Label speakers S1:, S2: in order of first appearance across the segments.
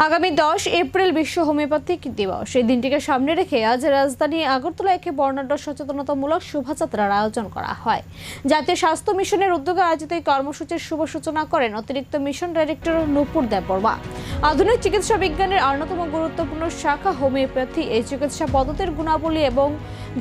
S1: আগামী 10 এপ্রিল বিশ্ব হোমিওপ্যাথিক দিবস। এই দিনটিকে সামনে রেখে আজ রাজধানী আগরতলা একে বর্ণাঢ্য সচেতনতামূলক শোভাযাত্রার আয়োজন করা হয়। জাতীয় স্বাস্থ্য মিশনের উদ্যোগে আয়োজিত এই কর্মসূচির শুভ সূচনা করেন অতিরিক্ত মিশন ডাইরেক্টর নূপুর দেববর্মা। আধুনিক চিকিৎসা বিজ্ঞানের অন্যতম গুরুত্বপূর্ণ শাখা হোমিওপ্যাথি এই চিকিৎসা পদ্ধতির গুণাবলী এবং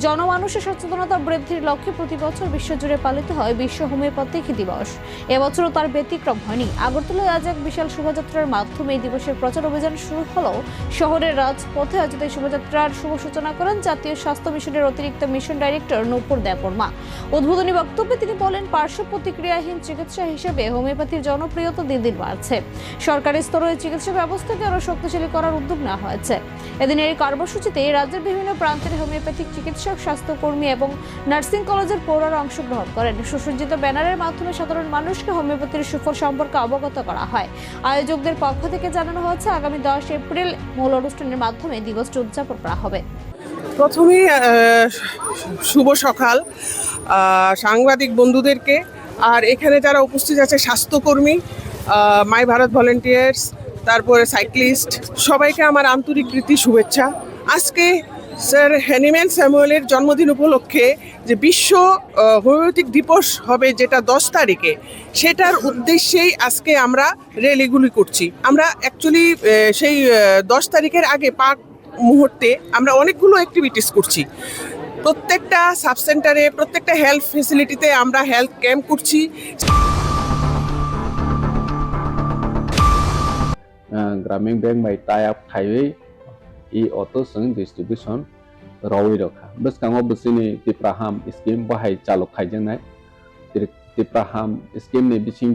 S1: জনমানুষের সচেতনতা বৃদ্ধির লক্ষ্যে প্রতি বছর বিশ্বজুড়ে পালিত হয় বিশ্ব হোমিওপ্যাথিক দিবস। এবছরও তার ব্যতিক্রম হয়নি। আগরতলায় আজ এক বিশাল শোভাযাত্রার মাধ্যমে এই দিবসের প্রচার অভিযান শুরু হলো। শহরের রাজপথে আয়োজিত এই শোভাযাত্রার শুভ সূচনা করেন জাতীয় স্বাস্থ্য মিশনের অতিরিক্ত মিশন ডাইরেক্টর নূপুর দেববর্মা। উদ্বোধনী বক্তব্যে তিনি বলেন, পার্শ্ব প্রতিক্রিয়াহীন চিকিৎসা হিসেবে হোমিওপ্যাথির জনপ্রিয়তা দিন দিন বাড়ছে। সরকারি স্তরে চিকিৎসা ব্যবস্থাকে আরো শক্তিশালী করার উদ্যোগ নেওয়া হয়েছে। এদিনের এই কর্মসূচিতে রাজ্যের বিভিন্ন প্রান্তের হোমিওপ্যাথিক চিকিৎসক, স্বাস্থ্যকর্মী এবং নার্সিং কলেজের পড়ুয়ারা অংশগ্রহণ করেন। সুসজ্জিত ব্যানারের মাধ্যমে সাধারণ মানুষকে হোমিওপ্যাথির সুফল সম্পর্কে অবগত করা হয়। আয়োজকদের পক্ষ থেকে জানানো হয়েছে, আগামী 10 এপ্রিল মূল অনুষ্ঠানের মাধ্যমে দিবসটি উদযাপন করা হবে।
S2: প্রথমেই শুভ সকাল সাংবাদিক বন্ধুদেরকে, আর এখানে যারা উপস্থিত আছে স্বাস্থ্যকর্মী, মাই ভারত ভলেন্টিয়ার্স, তারপরে সাইক্লিস্ট, সবাইকে আমার আন্তরিক প্রীতি শুভেচ্ছা। আজকে স্যার হ্যানিম্যান স্যামুয়েলের জন্মদিন উপলক্ষে যে বিশ্ব হোমিওপ্যাথিক দিবস হবে, যেটা 10 তারিখে, সেটার উদ্দেশ্যেই আজকে আমরা র্যালিগুলি করছি। আমরা অ্যাকচুয়ালি সেই 10 তারিখের আগে মুহূর্তে আমরা অনেকগুলো অ্যাক্টিভিটিস করছি। প্রত্যেকটা সাব সেন্টারে, প্রত্যেকটা হেলথ ফেসিলিটিতে আমরা হেলথ ক্যাম্প করছি।
S3: গ্রামীণ ব্যাংক বাই টাই আপ খাইয়ে ই অটো সং ডিস্ট্রিবিউশন রাউই রখা বসকাঙ্গো বসিনি তিপ্রাহাম স্কিম বাহাই চালক খাইजेंनाय तिप्राहाम स्कीम नि बिसिंग